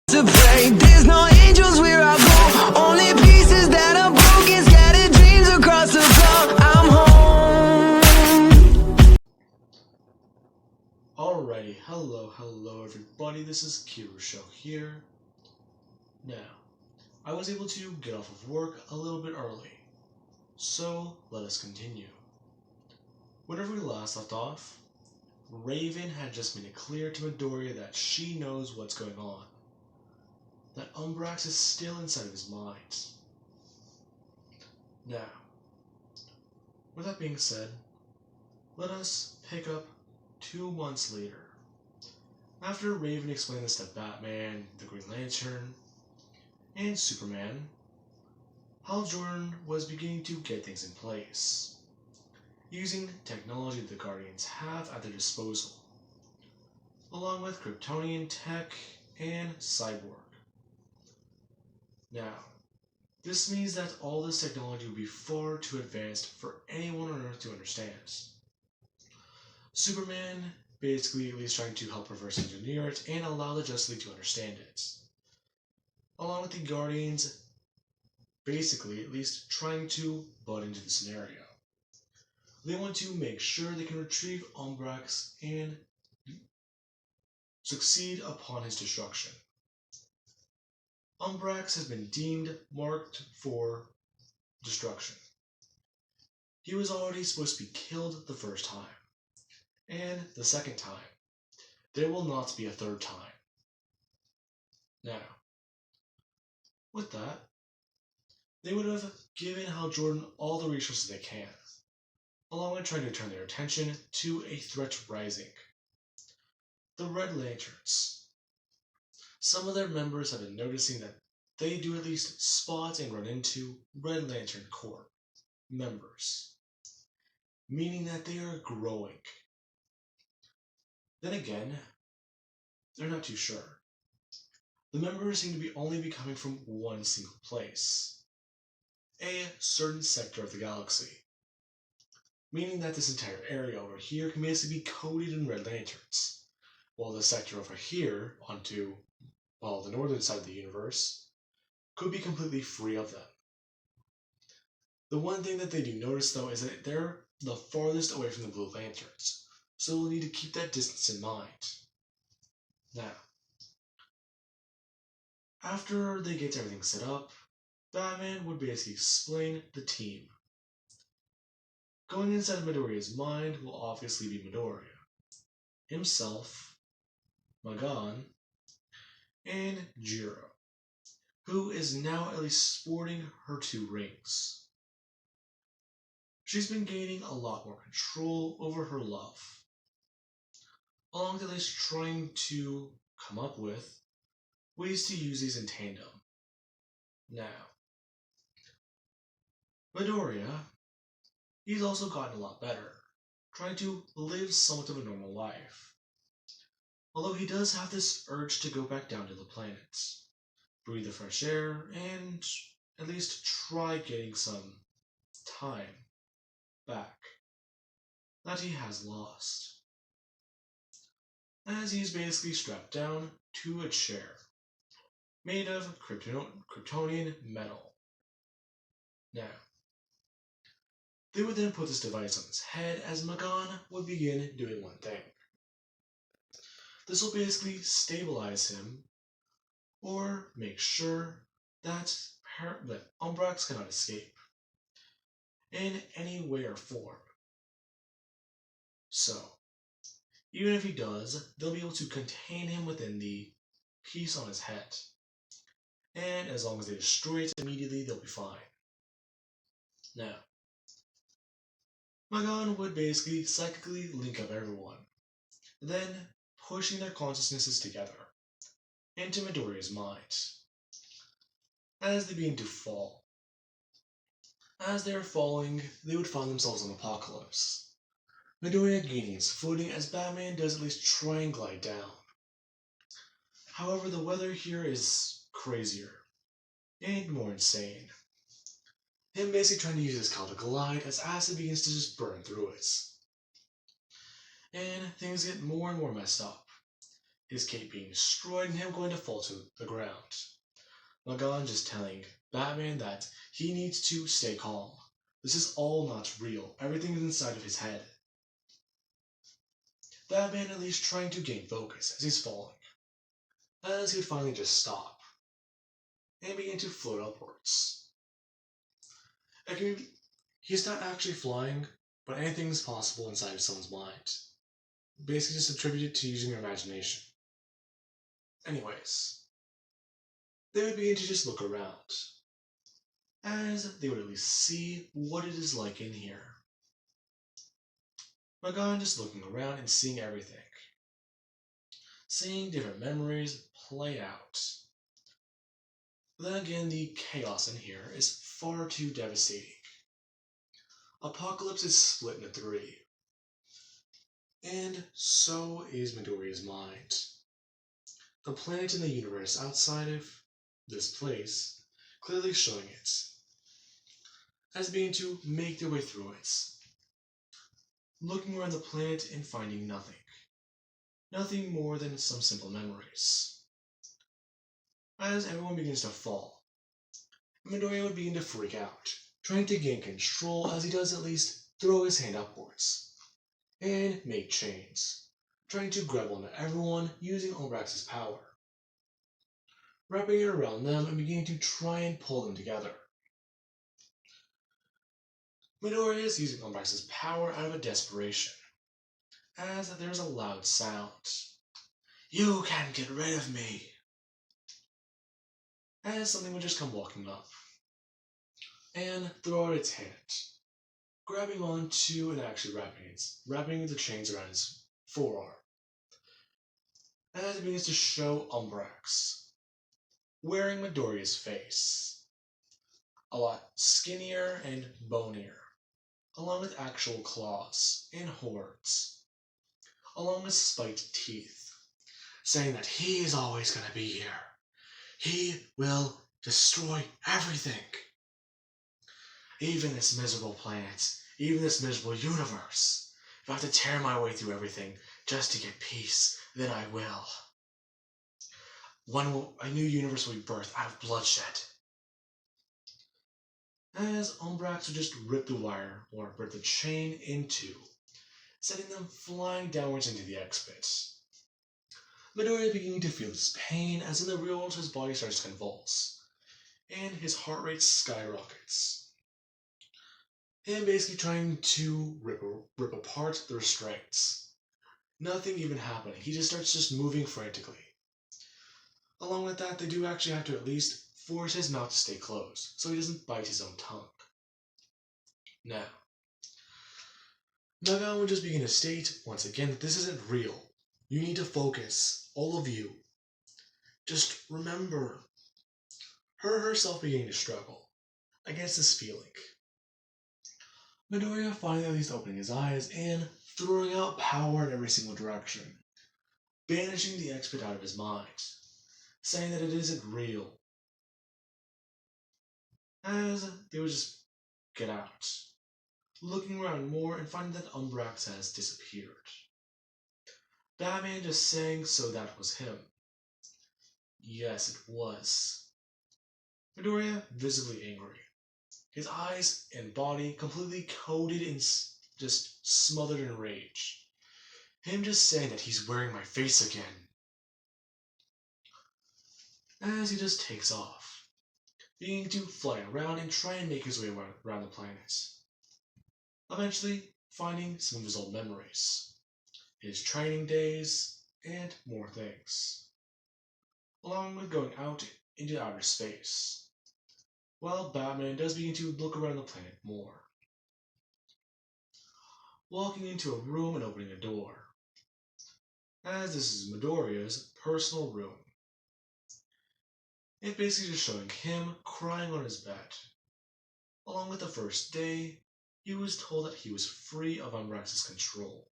To pray, there's no angels where I go. Only pieces that are broken, scattered dreams across the floor. I'm home. Alrighty, hello everybody, this is Kirusho here. Now, I was able to get off of work a little bit early, so let us continue. Whenever we last left off, Raven had just made it clear to Midoriya that she knows what's going on, that Umbrax is still inside of his mind. Now, with that being said, let us pick up 2 months later. After Raven explained this to Batman, the Green Lantern, and Superman, Hal Jordan was beginning to get things in place, using technology the Guardians have at their disposal, along with Kryptonian tech and Cyborg. Now, this means that all this technology would be far too advanced for anyone on Earth to understand. Superman basically at least trying to help reverse engineer it and allow the Justice League to understand it, along with the Guardians basically at least trying to butt into the scenario. They want to make sure they can retrieve Umbrax and succeed upon his destruction. Umbrax has been deemed marked for destruction. He was already supposed to be killed the first time, and the second time. There will not be a third time. Now, with that, they would have given Hal Jordan all the resources they can, along with trying to turn their attention to a threat rising. The Red Lanterns. Some of their members have been noticing that they do at least spot and run into Red Lantern Corps members, meaning that they are growing. Then again, they're not too sure. The members seem to be only be coming from one single place, a certain sector of the galaxy, meaning that this entire area over here can basically be coated in Red Lanterns, while the sector over here onto, well, the northern side of the universe could be completely free of them. The one thing that they do notice though is that they're the farthest away from the Blue Lanterns, so we'll need to keep that distance in mind. Now, after they get everything set up, Batman would basically explain the team. Going inside Midoriya's mind will obviously be Midoriya, himself, Magan, and Jiro, who is now at least sporting her 2 rings. She's been gaining a lot more control over her love, along with at least trying to come up with ways to use these in tandem. Now, Midoriya, he's also gotten a lot better, trying to live somewhat of a normal life. Although he does have this urge to go back down to the planets, breathe the fresh air, and at least try getting some time back that he has lost, as he's basically strapped down to a chair made of Kryptonian metal. Now, they would then put this device on his head as Magan would begin doing one thing. This will basically stabilize him or make sure that Umbrax cannot escape in any way or form. So, even if he does, they'll be able to contain him within the piece on his head. And as long as they destroy it immediately, they'll be fine. Now, Magan would basically psychically link up everyone, then pushing their consciousnesses together into Midoriya's mind, as they begin to fall. As they are falling, they would find themselves in Apocalypse. Midoriya gaining his footing as Batman does at least try and glide down. However, the weather here is crazier and more insane. Him basically trying to use his cowl to glide as acid begins to just burn through it. And things get more and more messed up. his cape being destroyed and him going to fall to the ground. Magan just telling Batman that he needs to stay calm. This is all not real. Everything is inside of his head. Batman at least trying to gain focus as he's falling, as he would finally just stop and begin to float upwards. He's not actually flying, but anything's possible inside of someone's mind. Basically just attributed to using your imagination. Anyways, they would begin to just look around, as they would at least see what it is like in here. Magan just looking around and seeing everything. Seeing different memories play out. Then again, the chaos in here is far too devastating. Apocalypse is split into three. And so is Midoriya's mind. The planet in the universe outside of this place clearly showing it, as being to make their way through it. Looking around the planet and finding nothing. Nothing more than some simple memories. As everyone begins to fall, Midoriya would begin to freak out, trying to gain control as he does at least throw his hand upwards and make chains, trying to grab onto everyone using Umbrax's power, wrapping it around them and beginning to try and pull them together. Midoriya is using Umbrax's power out of a desperation, as there's a loud sound. "You can't get rid of me!" As something would just come walking up and throw out its hand, grabbing onto and actually wrapping the chains around his forearm. As it begins to show Umbrax wearing Midoriya's face, a lot skinnier and bonier, along with actual claws and horns, along with spiked teeth, saying that he is always going to be here. He will destroy everything. Even this miserable planet, even this miserable universe. If I have to tear my way through everything just to get peace, then I will. A new universe will be birthed out of bloodshed. As Umbrax would just rip the wire, or rip the chain in two, sending them flying downwards into the X-Pit. Midoriya beginning to feel this pain as in the real world his body starts to convulse, and his heart rate skyrockets. Him basically trying to rip apart the restraints. Nothing even happening, he just starts moving frantically. Along with that, they do actually have to at least force his mouth to stay closed, so he doesn't bite his own tongue. Now, Magan would just begin to state, once again, that this isn't real. You need to focus, all of you. Just remember, herself beginning to struggle against this feeling. Midoriya finally at least opening his eyes and throwing out power in every single direction, banishing the X-Pit out of his mind, saying that it isn't real. As they would just get out, looking around more and finding that Umbrax has disappeared. Batman just saying, so that was him. Yes, it was. Midoriya visibly angry. His eyes and body completely coated in just smothered in rage. Him just saying that he's wearing my face again. As he just takes off, beginning to fly around and try and make his way around the planet. Eventually, finding some of his old memories, his training days, and more things. Along with going out into outer space, while Batman does begin to look around the planet more. Walking into a room and opening a door, as this is Midoriya's personal room. It basically just showing him crying on his bed. Along with the first day, he was told that he was free of Umbrax's control.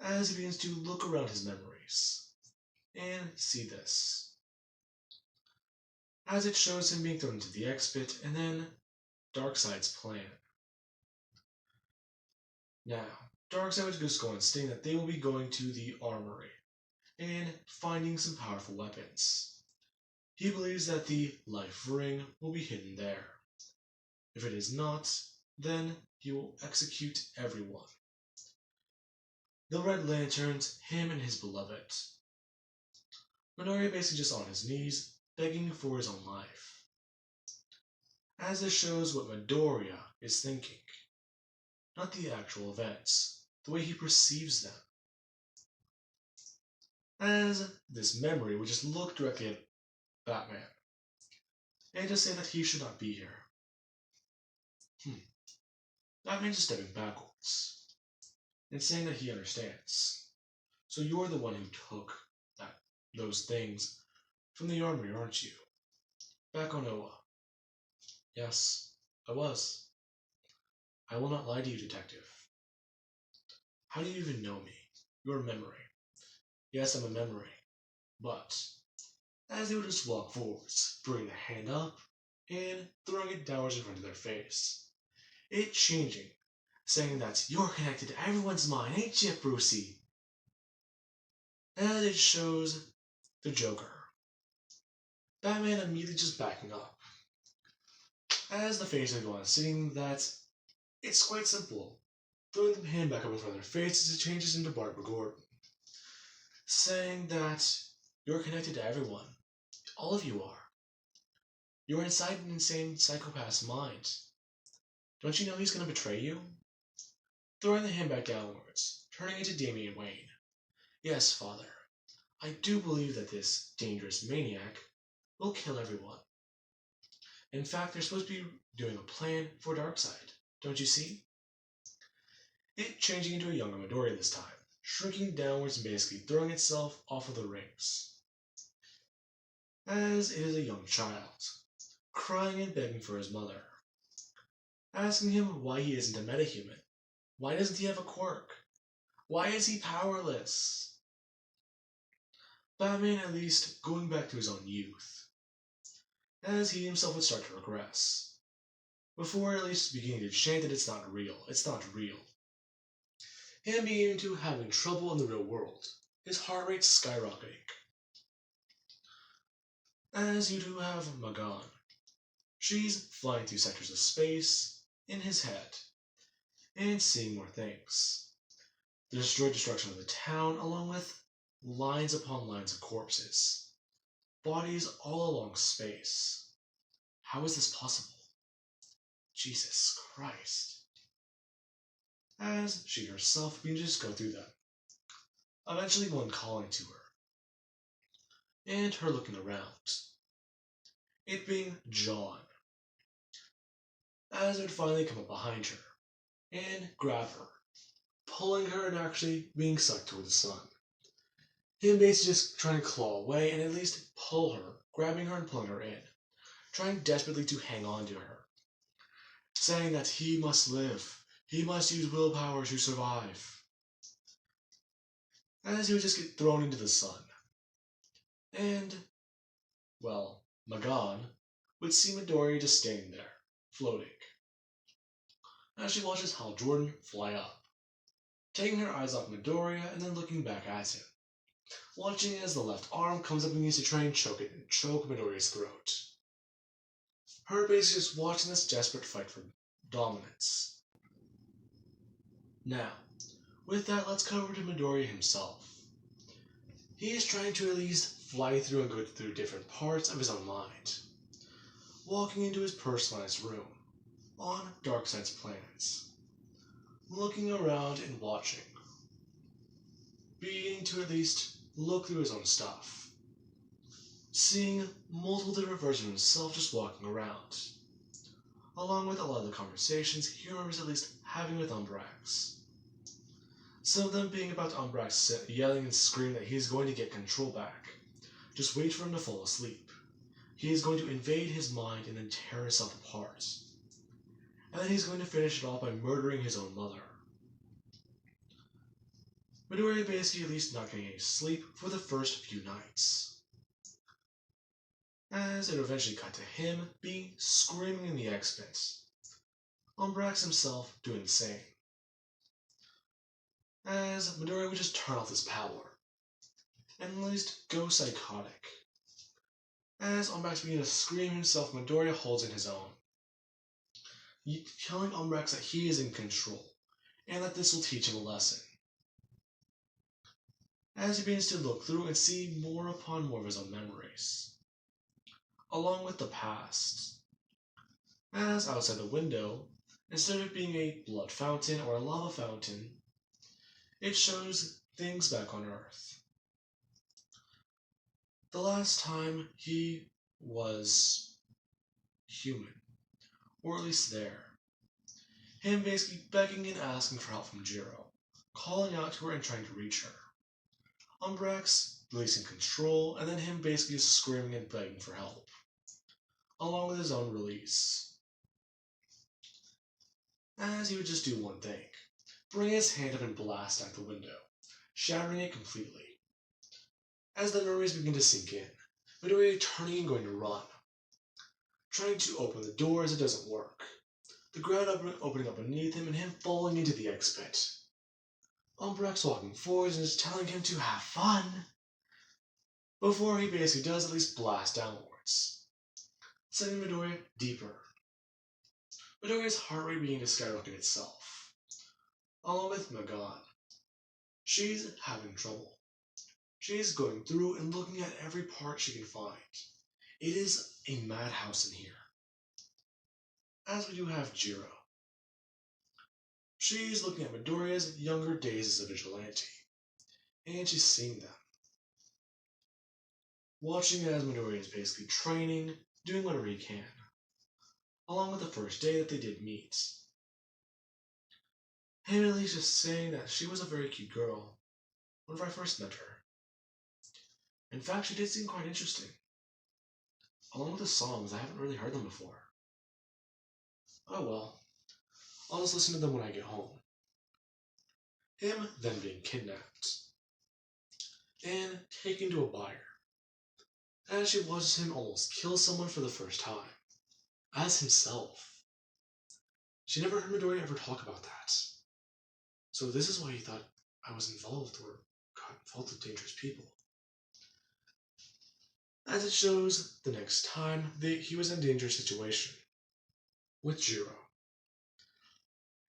As he begins to look around his memories and see this. As it shows him being thrown into the X-Pit and then Darkseid's plan. Now, Darkseid would just go on stating that they will be going to the armory and finding some powerful weapons. He believes that the life ring will be hidden there. If it is not, then he will execute everyone. The Red Lanterns, him and his beloved. Midoriya basically just on his knees, begging for his own life. As this shows what Midoriya is thinking, not the actual events, the way he perceives them. As this memory would just look directly at Batman, and just say that he should not be here. Batman just stepping backwards, and saying that he understands. So you're the one who took those things from the armory, aren't you? Back on Oa. Yes, I was. I will not lie to you, detective. How do you even know me? You're a memory. Yes, I'm a memory. But, as they would just walk forwards, bringing the hand up, and throwing it downwards in front of their face. It changing, saying that you're connected to everyone's mind, ain't you, Brucey? And it shows the Joker. Batman immediately just backing up. As the faces go on, seeing that it's quite simple. Throwing the hand back up in front of their faces, it changes into Barbara Gordon. Saying that you're connected to everyone. All of you are. You're inside an insane psychopath's mind. Don't you know he's going to betray you? Throwing the hand back downwards, turning into Damian Wayne. Yes, Father. I do believe that this dangerous maniac will kill everyone. In fact, they're supposed to be doing a plan for Darkseid. Don't you see? It changing into a younger Midoriya this time, shrinking downwards and basically throwing itself off of the rings. As it is a young child, crying and begging for his mother, asking him why he isn't a metahuman. Why doesn't he have a quirk? Why is he powerless? Batman at least going back to his own youth, as he himself would start to regress, before at least beginning to chant that it's not real, it's not real. Him beginning to having trouble in the real world, his heart rate skyrocketing. As you do have Magan, she's flying through sectors of space in his head, and seeing more things. The destruction of the town, along with lines upon lines of corpses. Bodies all along space. How is this possible? Jesus Christ. As she herself begins to just go through them. Eventually one calling to her. And her looking around. It being John. As it would finally come up behind her. And grab her. Pulling her and actually being sucked toward the sun. Him basically just trying to claw away and at least pull her, grabbing her and pulling her in, trying desperately to hang on to her, saying that he must live, he must use willpower to survive. As he would just get thrown into the sun. And, well, Magan would see Midoriya just standing there, floating, as she watches Hal Jordan fly up, taking her eyes off Midoriya and then looking back at him. Watching as the left arm comes up and begins to try and choke Midoriya's throat. Her basically just watching this desperate fight for dominance. Now, with that, let's come over to Midoriya himself. He is trying to at least fly through and go through different parts of his own mind. Walking into his personalized room, on Darkseid's planets. Looking around and watching. Beginning to at least look through his own stuff. Seeing multiple different versions of himself just walking around. Along with a lot of the conversations he remembers at least having with Umbrax. Some of them being about Umbrax yelling and screaming that he's going to get control back. Just wait for him to fall asleep. He is going to invade his mind and then tear himself apart. And then he's going to finish it all by murdering his own mother. Midoriya basically at least not getting any sleep for the first few nights. As it eventually cut to him being screaming in the X-Pits. Umbrax himself doing the same. As Midoriya would just turn off his power. and at least go psychotic. As Umbrax begins to scream himself, Midoriya holds in his own, telling Umbrax that he is in control, and that this will teach him a lesson. As he begins to look through and see more upon more of his own memories, along with the past. As outside the window, instead of being a blood fountain or a lava fountain, it shows things back on Earth. The last time he was human, or at least there. Him basically begging and asking for help from Jiro, calling out to her and trying to reach her. Umbrax releasing control, and then him basically just screaming and begging for help, along with his own release. As he would just do one thing, bring his hand up and blast out the window, shattering it completely. As the memories begin to sink in, Midoriya turning and going to run, trying to open the door as it doesn't work, the ground opening up beneath him and him falling into the X pit. Umbrax walking forwards and just telling him to have fun, before he basically does at least blast downwards, sending Midoriya deeper. Midoriya's heart rate beginning to skyrocket itself, along with Magan. She's having trouble. She's going through and looking at every part she can find. It is a madhouse in here. As we do have Jiro. She's looking at Midoriya's younger days as a vigilante, and she's seeing them. Watching as Midoriya is basically training, doing whatever he can, along with the first day that they did meet. Him at least just saying that she was a very cute girl whenever I first met her. In fact, she did seem quite interesting. Along with the songs, I haven't really heard them before. Oh well, I'll just listen to them when I get home. Him then being kidnapped and taken to a buyer, as she watches him almost kill someone for the first time, as himself. She never heard Midoriya ever talk about that. So this is why he thought I was involved or got involved with dangerous people. As it shows, the next time he was in a dangerous situation with Jiro.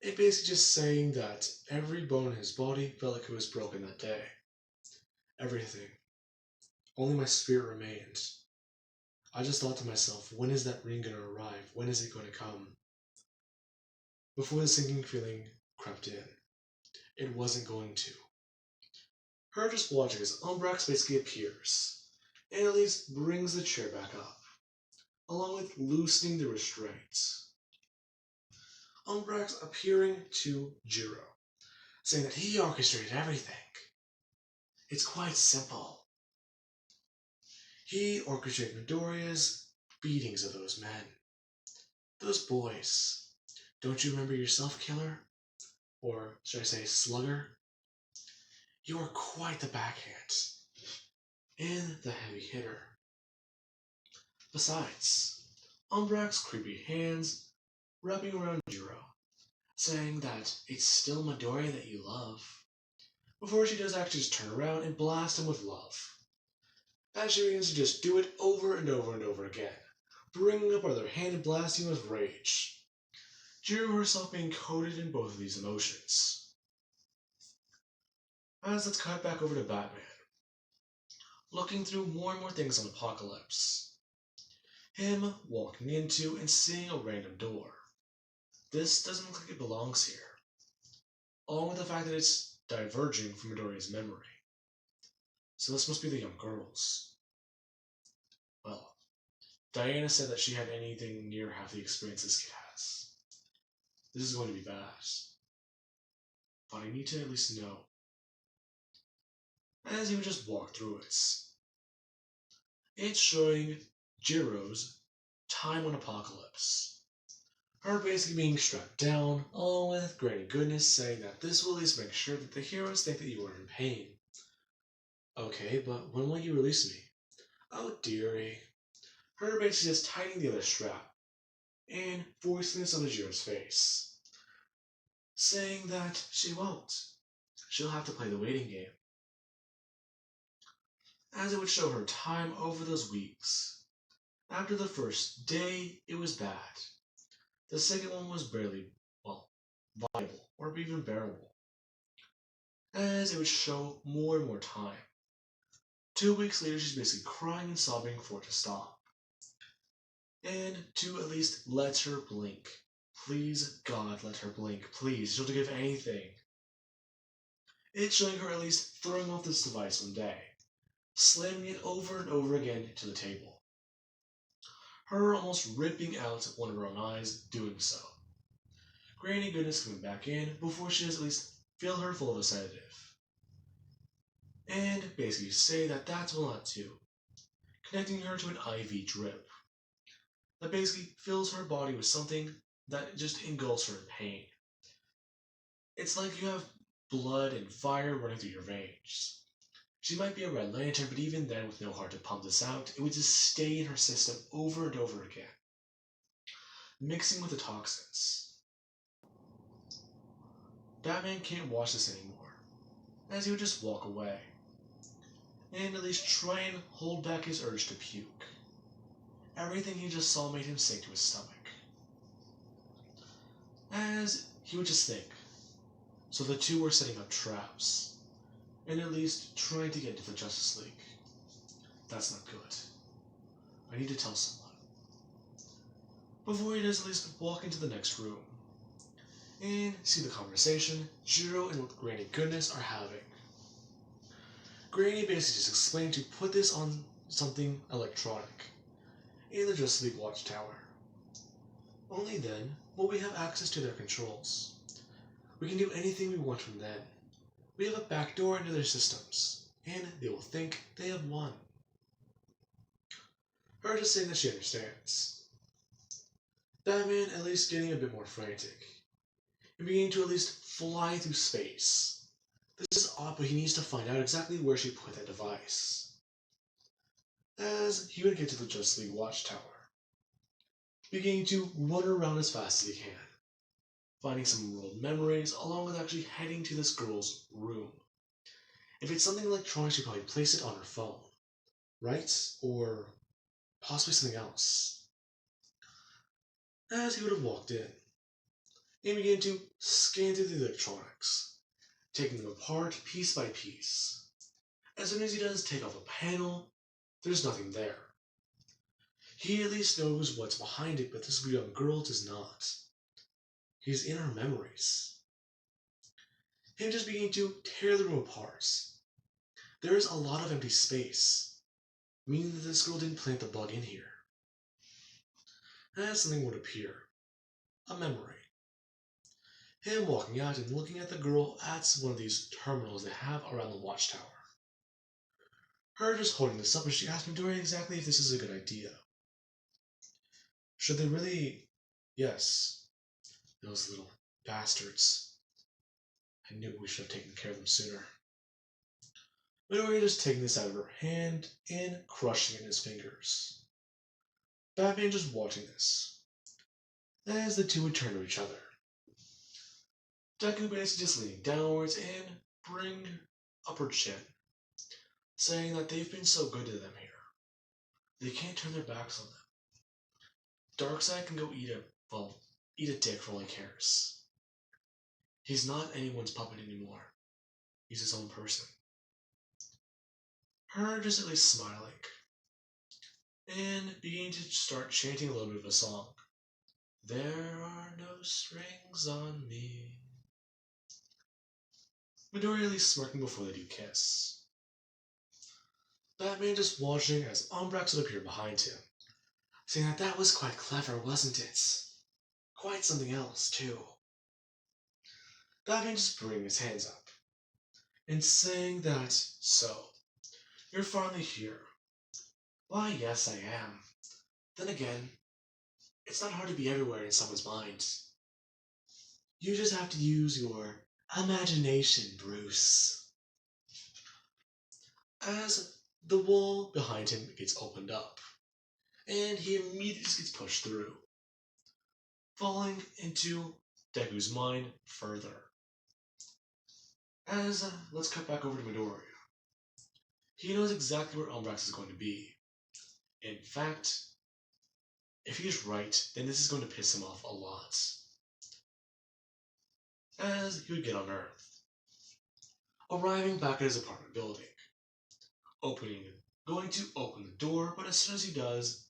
It basically just saying that every bone in his body felt like it was broken that day. Everything. Only my spirit remained. I just thought to myself, when is that ring going to arrive? When is it going to come? Before the sinking feeling crept in, it wasn't going to. Her just watching as Umbrax basically appears, and at least brings the chair back up, along with loosening the restraints. Umbrax appearing to Jiro, saying that he orchestrated everything. It's quite simple. He orchestrated Midoriya's beatings of those men. Those boys. Don't you remember yourself, Killer? Or should I say, Slugger? You are quite the backhand. And the heavy hitter. Besides, Umbrax's creepy hands wrapping around Jiro, saying that it's still Midoriya that you love, before she does actually just turn around and blast him with love. As she begins to just do it over and over and over again, bringing up her other hand and blasting with rage. Jiro herself being coated in both of these emotions. As let's cut back over to Batman, looking through more and more things on Apocalypse. Him walking into and seeing a random door. This doesn't look like it belongs here, along with the fact that it's diverging from Midoriya's memory. So this must be the young girls. Well, Diana said that she had anything near half the experience this kid has. This is going to be bad. But I need to at least know. As he would just walk through it. It's showing Jiro's time on Apocalypse. Her basically being strapped down, along with Granny Goodness saying that this will at least make sure that the heroes think that you are in pain. Okay, but when will you release me? Oh dearie. Her basically just tightening the other strap, and voicing this on Jiro's face, saying that she won't. She'll have to play the waiting game. as it would show her time over those weeks. After the first day, it was bad. The second one was barely, well, viable, or even bearable, as it would show more and more time. 2 weeks later, she's basically crying and sobbing for it to stop. And to at least let her blink. Please, God, let her blink. Please, she'll give anything. It's showing her at least throwing off this device one day, slamming it over and over again into the table. Her almost ripping out one of her own eyes doing so. Granny Goodness coming back in before she has at least fill her full of a sedative. And basically say that that's what not do, connecting her to an IV drip that basically fills her body with something that just engulfs her in pain. It's like you have blood and fire running through your veins. She might be a Red Lantern, but even then, with no heart to pump this out, it would just stay in her system over and over again, mixing with the toxins. Batman can't watch this anymore, as he would just walk away, and at least try and hold back his urge to puke. Everything he just saw made him sick to his stomach. As he would just think, so the two were setting up traps, and at least trying to get into the Justice League. That's not good. I need to tell someone. Before he does at least walk into the next room, and see the conversation Jiro and Granny Goodness are having. Granny basically just explained to put this on something electronic in the Justice League Watchtower. Only then will we have access to their controls. We can do anything we want from then. We have a backdoor into their systems, and they will think they have won. Her just saying that she understands. Batman at least getting a bit more frantic, and beginning to at least fly through space. This is odd, but he needs to find out exactly where she put that device. As he would get to the Justice League Watchtower, beginning to run around as fast as he can, finding some world memories, along with actually heading to this girl's room. If it's something electronic, she'd probably place it on her phone, right? Or possibly something else. As he would have walked in, and began to scan through the electronics, taking them apart piece by piece. As soon as he does take off a panel, there's nothing there. He at least knows what's behind it, but this young girl does not. He's in her memories. Him just beginning to tear the room apart. There is a lot of empty space, meaning that this girl didn't plant the bug in here. As something would appear, a memory. Him walking out and looking at the girl at one of these terminals they have around the watchtower. Her just holding this up, and she asked Midori exactly if this is a good idea. Should they really? Yes. Those little bastards. I knew we should have taken care of them sooner. Midori just taking this out of her hand and crushing it in his fingers. Batman just watching this, as the two would turn to each other. Deku basically just leaning downwards and bring up her chin, saying that they've been so good to them here. They can't turn their backs on them. Darkseid can go eat a dick for all he cares. He's not anyone's puppet anymore. He's his own person. Her just at least smiling, and beginning to start chanting a little bit of a song. There are no strings on me. Midori at least smirking before they do kiss. Batman just watching as Umbrax would appear behind him, saying that that was quite clever, wasn't it? Quite something else, too. Batman just bringing his hands up, and saying that, so, you're finally here. Why, yes, I am. Then again, it's not hard to be everywhere in someone's mind. You just have to use your imagination, Bruce. As the wall behind him gets opened up, and he immediately just gets pushed through, falling into Deku's mind further. As let's cut back over to Midoriya. He knows exactly where Umbrax is going to be. In fact, if he's right, then this is going to piss him off a lot. As he would get on Earth, arriving back at his apartment building, going to open the door, but as soon as he does,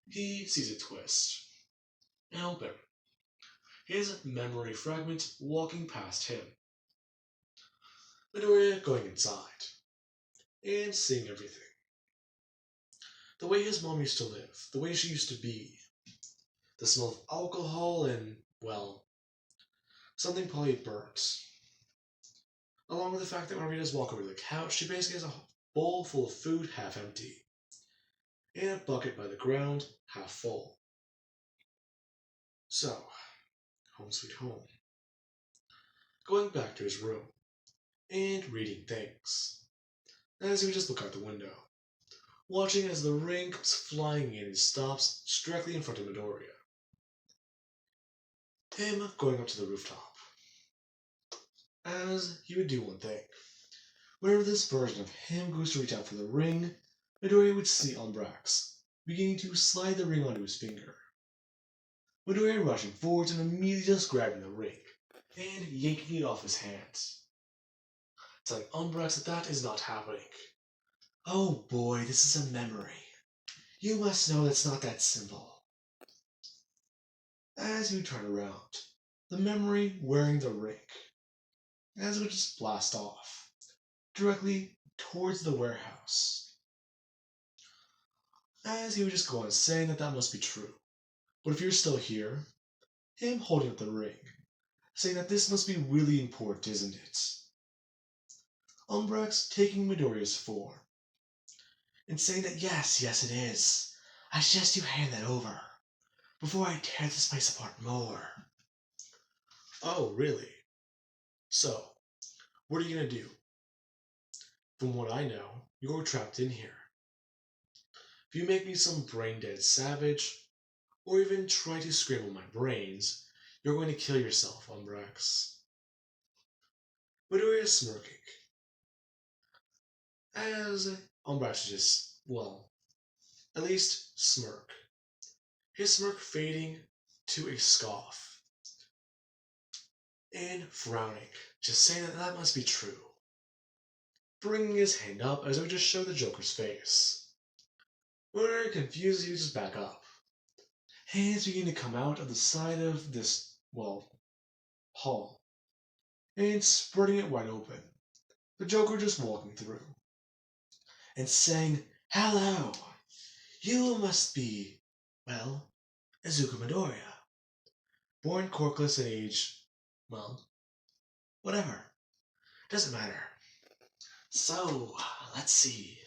he sees a twist. And open. His memory fragment walking past him. Midoriya going inside and seeing everything. The way his mom used to live, the way she used to be, the smell of alcohol and, well, something probably burnt. Along with the fact that when Rita's walk over to the couch, she basically has a bowl full of food half empty, and a bucket by the ground half full. So, home sweet home. Going back to his room, and reading things, as he would just look out the window, watching as the rain comes flying in and stops directly in front of Midoriya. Him going up to the rooftop, as he would do one thing. Whenever this version of him goes to reach out for the ring, Midoriya would see Umbrax, beginning to slide the ring onto his finger. Midoriya rushing forwards and immediately just grabbing the ring, and yanking it off his hands, telling Umbrax that is not happening. Oh boy, this is a memory. You must know it's not that simple. As he would turn around, the memory wearing the ring, as it would just blast off, directly towards the warehouse. As he would just go on saying that must be true. But if you're still here, him holding up the ring, saying that this must be really important, isn't it? Umbrax taking Midoriya's form, and saying that yes, it is. I suggest you hand that over, before I tear this place apart more. Oh, really? So, what are you gonna do? From what I know, you're trapped in here. If you make me some brain-dead savage, or even try to scramble my brains, you're going to kill yourself, Umbrax. Midoriya is smirking, as Umbrax just, well, at least smirk. His smirk fading to a scoff, and frowning, just saying that must be true. Bringing his hand up as it would just show the Joker's face. When confused, he would just back up. Hands begin to come out of the side of this, well, hall, and spreading it wide open. The Joker just walking through, and saying, "Hello! You must be, well, Izuku Midoriya. Born corkless at age, well, whatever. Doesn't matter. So, let's see.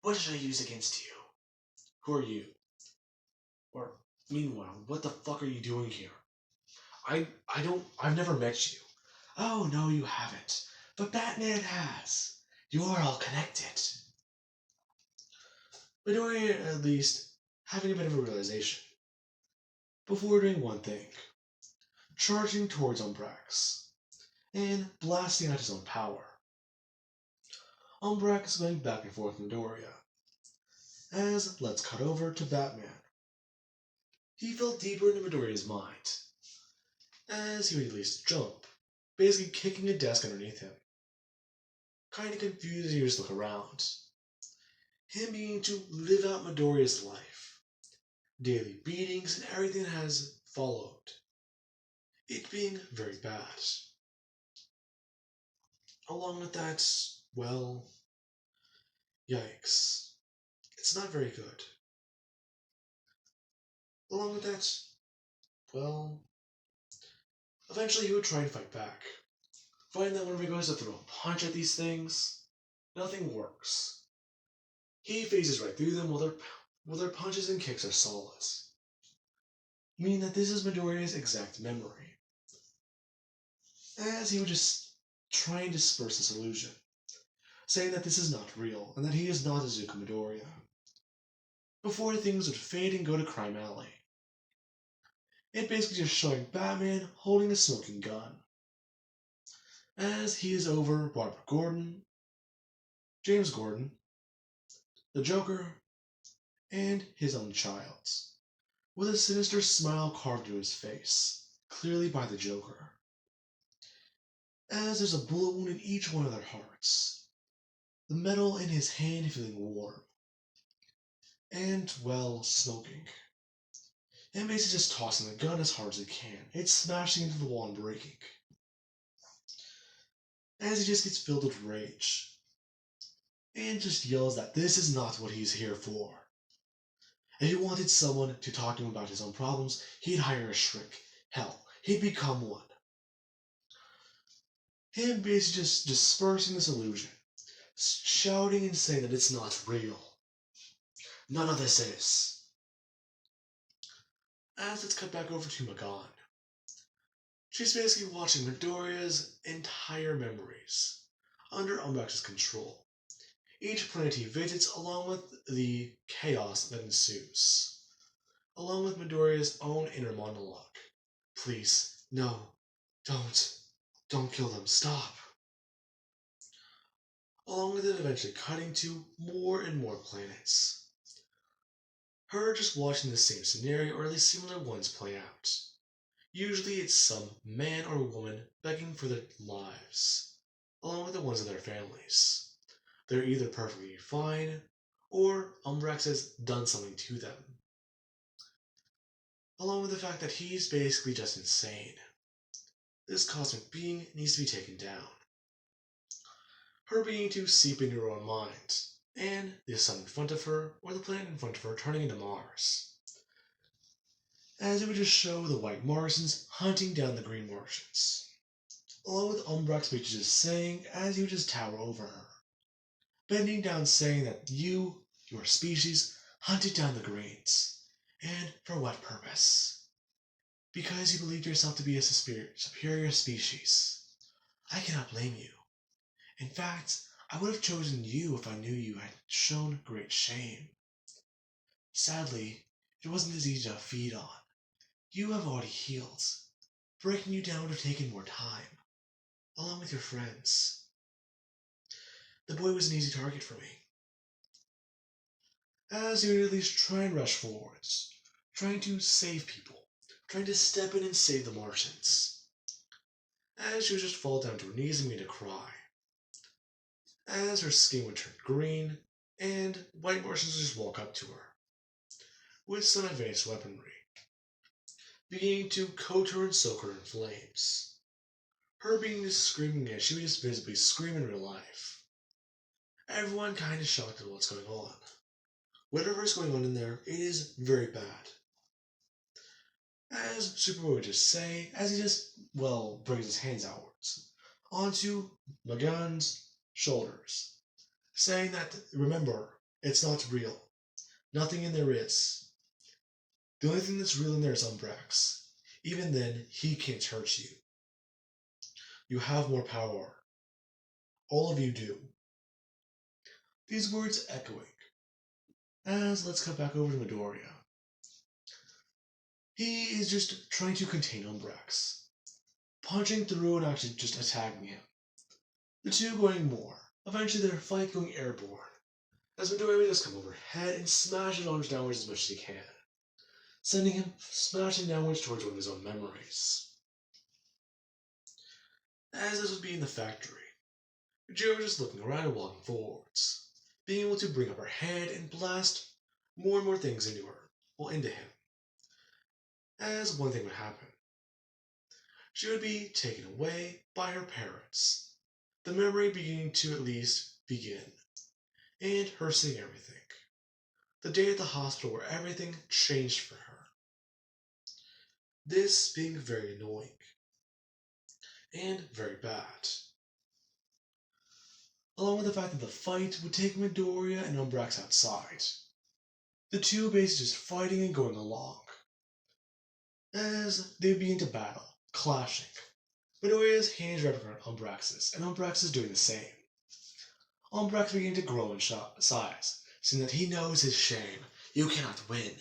What should I use against you? Who are you? Or, meanwhile, what the fuck are you doing here? I've never met you. Oh, no, you haven't. But Batman has. You are all connected." Midoriya, at least, having a bit of a realization. Before doing one thing. Charging towards Umbrax, and blasting out his own power. Umbrax going back and forth with Midoriya. As let's cut over to Batman. He felt deeper into Midoriya's mind, as he would at least jump, basically kicking a desk underneath him. Kinda confused as he would just look around. Him beginning to live out Midoriya's life. Daily beatings and everything that has followed. It being very bad. Along with that, well, yikes. It's not very good. Along with that, well, eventually he would try and fight back. Find that whenever he goes to throw a punch at these things, nothing works. He phases right through them while their punches and kicks are solid. Meaning that this is Midoriya's exact memory. As he would just try and disperse this illusion, saying that this is not real and that he is not Izuku Midoriya. Before things would fade and go to Crime Alley. It basically just showing Batman holding a smoking gun. As he is over Barbara Gordon, James Gordon, the Joker, and his own child, with a sinister smile carved into his face, clearly by the Joker, as there's a bullet wound in each one of their hearts, the metal in his hand feeling warm, and, well, smoking. And basically just tossing the gun as hard as he can. It's smashing into the wall and breaking. As he just gets filled with rage, and just yells that this is not what he's here for. If he wanted someone to talk to him about his own problems, he'd hire a shrink. Hell, he'd become one. Him basically just dispersing this illusion, shouting and saying that it's not real. None of this is. As it's cut back over to Magan. She's basically watching Midoriya's entire memories under Umbrax's control. Each planet he visits, along with the chaos that ensues, along with Midoriya's own inner monologue. Please, no, don't kill them, stop. Along with it eventually cutting to more and more planets. Her just watching the same scenario, or at least similar ones, play out. Usually it's some man or woman begging for their lives, along with the ones of their families. They're either perfectly fine, or Umbrax has done something to them. Along with the fact that he's basically just insane. This cosmic being needs to be taken down. Her beginning to seep into her own mind, and the sun in front of her, or the planet in front of her, turning into Mars. As it would just show the white Martians hunting down the green Martians. Along with Umbrax basically just saying, as he would just tower over her. Bending down saying that your species, hunted down the greens. And for what purpose? Because you believed yourself to be a superior species. I cannot blame you. In fact, I would have chosen you if I knew you had shown great shame. Sadly, it wasn't as easy to feed on. You have already healed. Breaking you down would have taken more time, along with your friends. The boy was an easy target for me. As you would at least try and rush forwards, trying to save people, trying to step in and save the Martians. As she would just fall down to her knees and begin to cry. As her skin would turn green, and white Martians would just walk up to her, with some advanced weaponry, beginning to coat her and soak her in flames. Her being just screaming as she would just visibly scream in real life. Everyone kind of shocked at what's going on. Whatever is going on in there, it is very bad. As Superboy would just say, as he just, brings his hands outwards, onto Magan's shoulders, saying that, remember, it's not real. Nothing in there is. The only thing that's real in there is Umbrax. Even then, he can't hurt you. You have more power. All of you do. These words echoing. As let's cut back over to Midoriya. He is just trying to contain Umbrax, punching through and actually just attacking him. The two going more. Eventually their fight going airborne, as Midoriya would just come overhead and smash his arms downwards as much as he can, sending him smashing downwards towards one of his own memories. As this would be in the factory, Jiro was just looking around and walking forwards, being able to bring up her head and blast more and more things into her, into him. As one thing would happen. She would be taken away by her parents, the memory beginning to at least begin, and her seeing everything. The day at the hospital where everything changed for her. This being very annoying, and very bad. Along with the fact that the fight would take Midoriya and Umbrax outside. The two basically just fighting and going along. As they begin to battle, clashing. Midoriya's hands wrapped around Umbrax's, and Umbrax is doing the same. Umbrax beginning to grow in size, seeing that he knows his shame. You cannot win.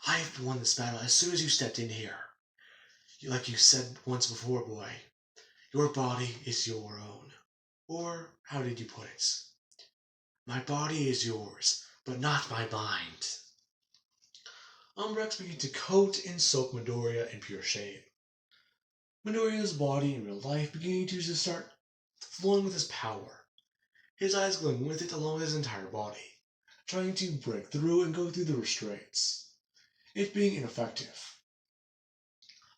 I've won this battle as soon as you stepped in here. Like you said once before, boy, your body is your own. Or, how did you put it? My body is yours, but not my mind. Umbrex began to coat and soak Midoriya in pure shame. Midoriya's body in real life began to just start flowing with his power, his eyes glowing with it along with his entire body, trying to break through and go through the restraints, it being ineffective,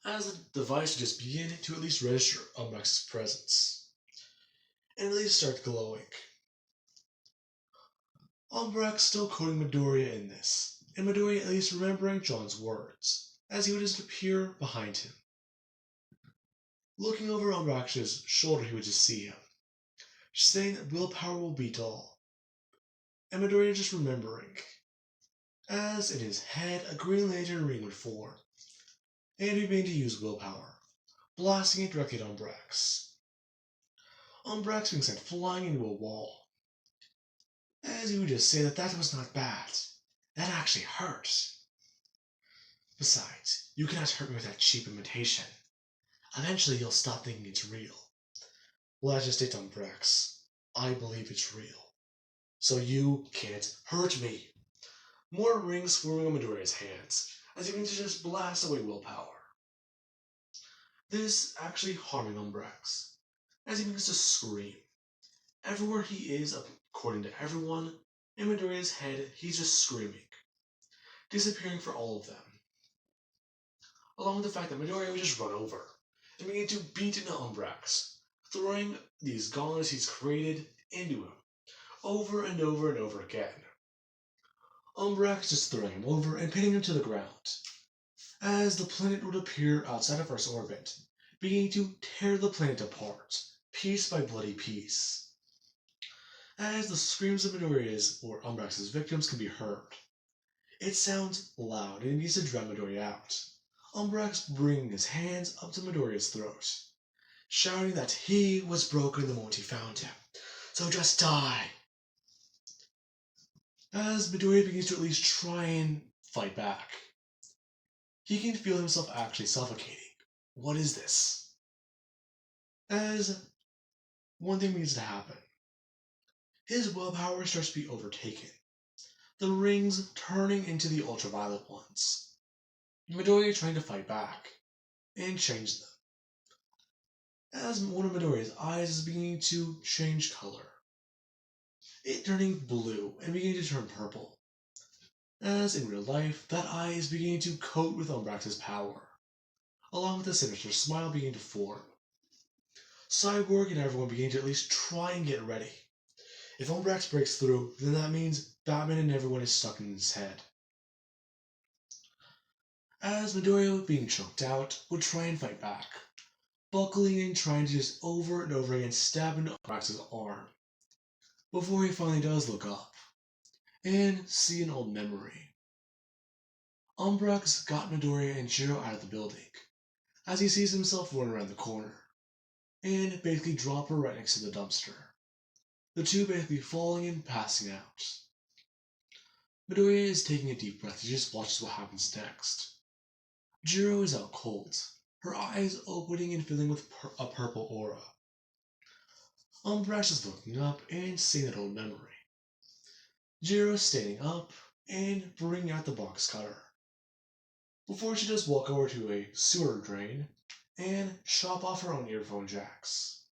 as the device would just begin to at least register Umbrex's presence, and at least start glowing. Umbrex still coating Midoriya in this, and Midoriya at least remembering John's words, as he would just appear behind him. Looking over Umbrex's shoulder, he would just see him, saying that willpower will beat all. And Midoriya just remembering, as in his head a Green Lantern ring would form, and he began to use willpower, blasting it directly at Umbrex. Umbrex being sent flying into a wall, as he would just say that that was not bad, that actually hurt. Besides, you cannot hurt me with that cheap imitation. Eventually you'll stop thinking it's real. Well, that's just it, Umbrex. I believe it's real. So you can't hurt me. More rings forming on Midoriya's hands, as he begins to just blast away willpower. This actually harming Umbrex, as he begins to scream. Everywhere he is, according to everyone, in Midoriya's head, he's just screaming, disappearing for all of them. Along with the fact that Midoriya would just run over and begin to beat into Umbrex, throwing these gauntlets he's created into him, over and over and over again. Umbrex just throwing him over and pinning him to the ground, as the planet would appear outside of Earth's orbit, beginning to tear the planet apart, piece by bloody piece. As the screams of Midoriya's or Umbrex's victims can be heard, it sounds loud and it needs to drown Midoriya out. Umbrex bringing his hands up to Midoriya's throat, shouting that he was broken the moment he found him, so just die. As Midoriya begins to at least try and fight back, he can feel himself actually suffocating. What is this? As one thing begins to happen, his willpower starts to be overtaken, the rings turning into the ultraviolet ones. Midoriya trying to fight back and change them, as one of Midoriya's eyes is beginning to change color, it turning blue and beginning to turn purple, as in real life that eye is beginning to coat with Umbrex's power, along with a sinister smile beginning to form. Cyborg and everyone beginning to at least try and get ready. If Umbrex breaks through, then that means Batman and everyone is stuck in his head. As Midoriya, being choked out, would try and fight back, buckling and trying to just over and over again stab into Umbrex's arm, before he finally does look up and see an old memory. Umbrex got Midoriya and Jiro out of the building, as he sees himself run around the corner, and basically drop her right next to the dumpster, the two basically falling and passing out. Midoriya is taking a deep breath. He just watches what happens next. Jiro is out cold, her eyes opening and filling with a purple aura. Umbrex is looking up and seeing that old memory. Jiro standing up and bringing out the box cutter, before she does walk over to a sewer drain and chop off her own earphone jacks,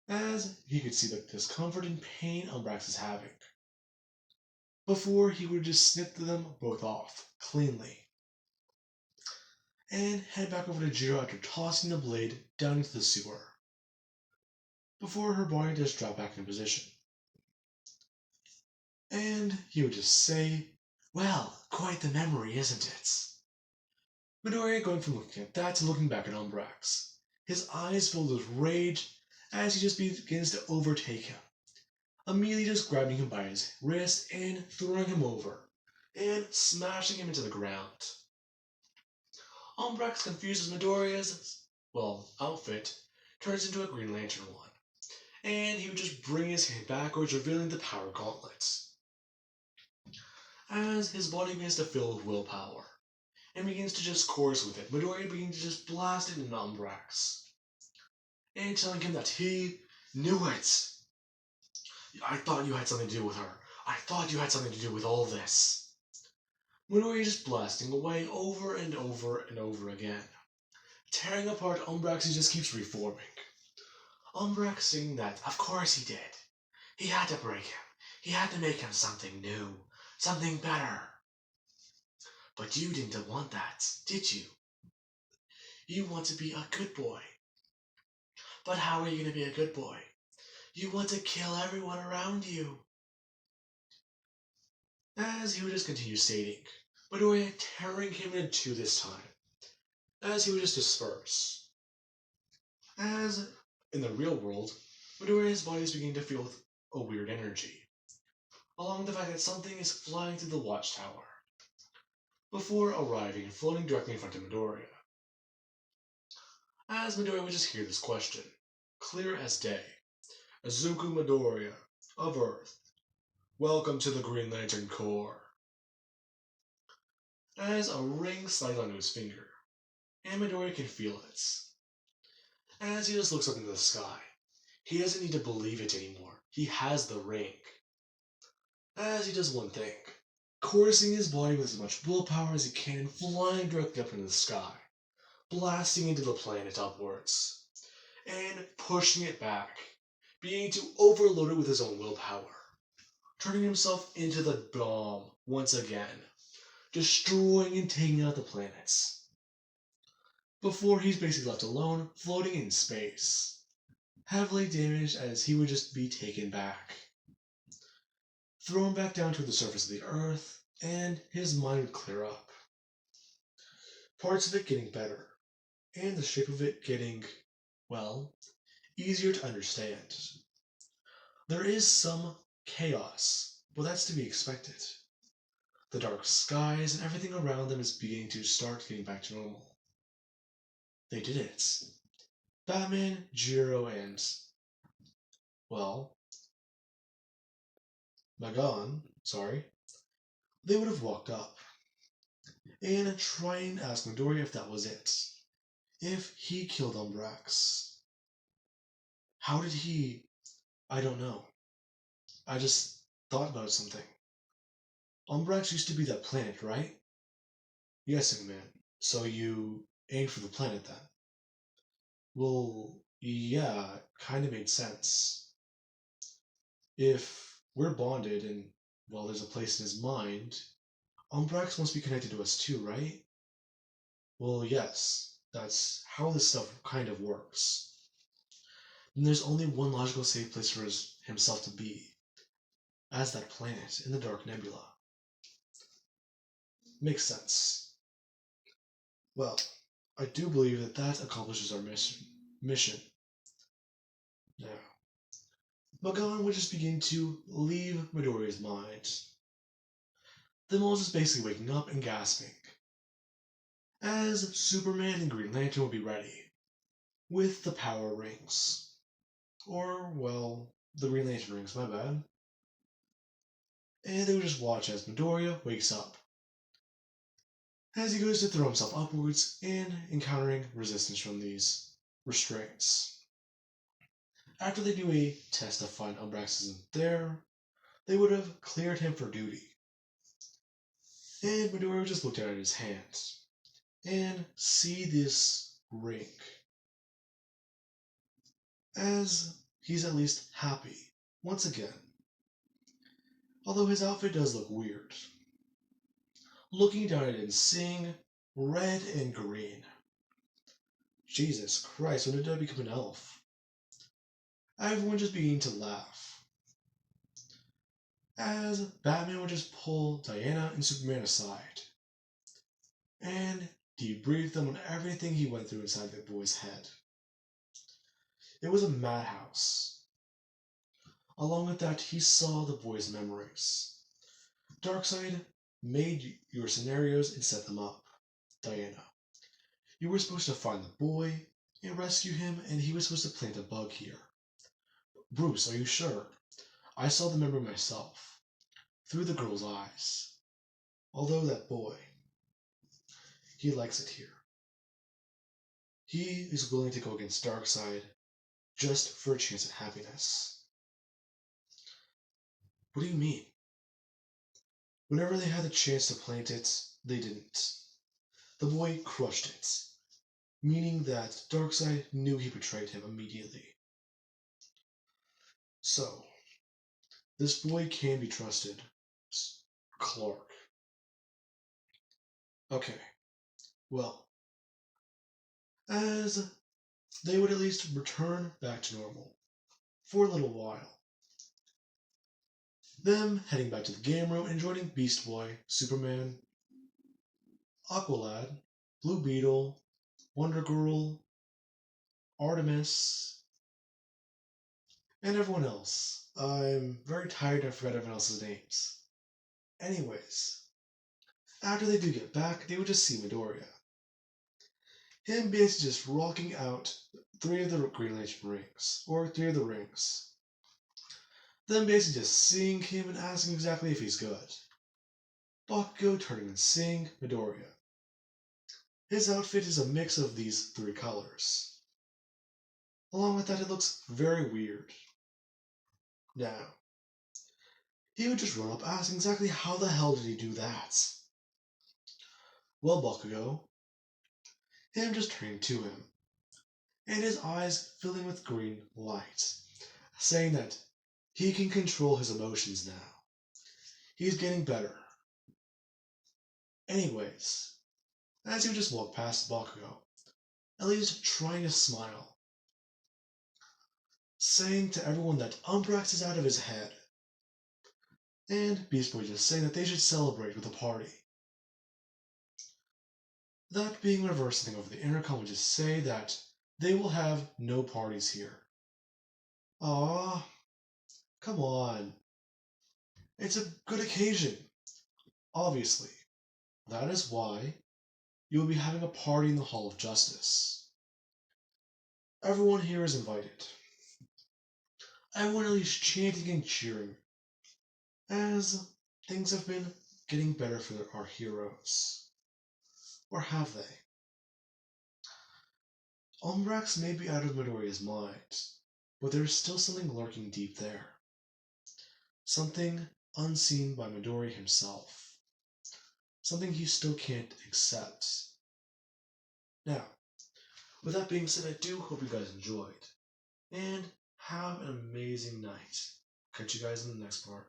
as he could see the discomfort and pain Umbrex is having, before he would just snip them both off cleanly, and head back over to Jiro after tossing the blade down into the sewer, before her body does drop back in position. And he would just say, "Well, quite the memory, isn't it?" Midoriya going from looking at that to looking back at Umbrex, his eyes filled with rage as he just begins to overtake him, immediately just grabbing him by his wrist and throwing him over, and smashing him into the ground. Umbrex confuses Midoriya's, outfit, turns into a Green Lantern one, and he would just bring his hand backwards, revealing the power gauntlets. As his body begins to fill with willpower, and begins to just chorus with it, Midoriya begins to just blast it into Umbrex, and telling him that he knew it. I thought you had something to do with her. I thought you had something to do with all this. Midoriya just blasting away over and over and over again. Tearing apart Umbrax, he just keeps reforming. Umbrax saying that, of course he did. He had to break him. He had to make him something new, something better. But you didn't want that, did you? You want to be a good boy. But how are you going to be a good boy? You want to kill everyone around you. As he would just continue stating, Midoriya tearing him in two this time, as he would just disperse. As in the real world, Midoriya's body is beginning to feel a weird energy, along with the fact that something is flying through the watchtower, before arriving and floating directly in front of Midoriya. As Midoriya would just hear this question, clear as day. Izuku Midoriya, of Earth, welcome to the Green Lantern Corps. As a ring slides onto his finger, and Midoriya can feel it. As he just looks up into the sky, he doesn't need to believe it anymore. He has the ring. As he does one thing, coursing his body with as much willpower as he can, flying directly up into the sky, blasting into the planet upwards, and pushing it back, beginning to overload it with his own willpower, turning himself into the bomb once again, destroying and taking out the planets. Before he's basically left alone, floating in space, heavily damaged as he would just be taken back, thrown back down to the surface of the earth, and his mind would clear up. Parts of it getting better, and the shape of it getting, well, easier to understand. There is some chaos, but that's to be expected. The dark skies and everything around them is beginning to start getting back to normal. They did it. Batman, Jiro, and, well, Magan, they would have walked up and tried and ask Midoriya if that was it. If he killed Umbrax. How did he? I don't know. I just thought about something. Umbrax used to be that planet, right? Yes, young man. So you aimed for the planet then? Well, yeah, kind of made sense. If we're bonded and, well, there's a place in his mind, Umbrax must be connected to us too, right? Well, yes. That's how this stuff kind of works. And there's only one logical safe place for himself to be, as that planet in the Dark Nebula. Makes sense. Well, I do believe that that accomplishes our mission. Now, Magan would just begin to leave Midoriya's mind. Them all just basically waking up and gasping, as Superman and Green Lantern will be ready, with the power rings. Or, well, the Green Lantern rings, my bad. And they would just watch as Midoriya wakes up, as he goes to throw himself upwards and encountering resistance from these restraints. After they do a test to find Umbrax isn't there, they would have cleared him for duty. And Midoriya would just look down at his hands and see this ring, as he's at least happy once again. Although his outfit does look weird. Looking down at it and seeing red and green. Jesus Christ, when did I become an elf? Everyone just began to laugh, as Batman would just pull Diana and Superman aside and debrief them on everything he went through inside the boy's head. It was a madhouse. Along with that, he saw the boy's memories. Darkseid made your scenarios and set them up. Diana, you were supposed to find the boy and rescue him, and he was supposed to plant a bug here. Bruce, are you sure? I saw the memory myself, through the girl's eyes. Although that boy, he likes it here. He is willing to go against Darkseid just for a chance at happiness. What do you mean? Whenever they had the chance to plant it, they didn't. The boy crushed it, meaning that Darkseid knew he betrayed him immediately. So, this boy can be trusted. Clark. Okay, well, as they would at least return back to normal for a little while. Them heading back to the game room and joining Beast Boy, Superman, Aqualad, Blue Beetle, Wonder Girl, Artemis, and everyone else. I'm very tired and I forgot everyone else's names. Anyways, after they do get back, they would just see Midoriya. Him basically just rocking out 3 of the Green Lantern rings, or 3 of the rings. Then basically just seeing him and asking exactly if he's good. Bakugo turning and seeing Midoriya. His outfit is a mix of these 3 colors. Along with that, it looks very weird. Now, he would just run up asking exactly how the hell did he do that? Well, Bakugo, him just turning to him, and his eyes filling with green light, saying that he can control his emotions now. He's getting better. Anyways, as he would just walk past Bakugo, at least trying to smile, saying to everyone that Umbrax is out of his head, and Beast Boy just saying that they should celebrate with a party. That being reversed thing over the intercom would just say that they will have no parties here. Ah, come on. It's a good occasion. Obviously, that is why you will be having a party in the Hall of Justice. Everyone here is invited. Everyone at least chanting and cheering, as things have been getting better for our heroes. Or have they? Umbrax may be out of Midoriya's mind, but there is still something lurking deep there. Something unseen by Midoriya himself. Something he still can't accept. Now, with that being said, I do hope you guys enjoyed. And have an amazing night. Catch you guys in the next part.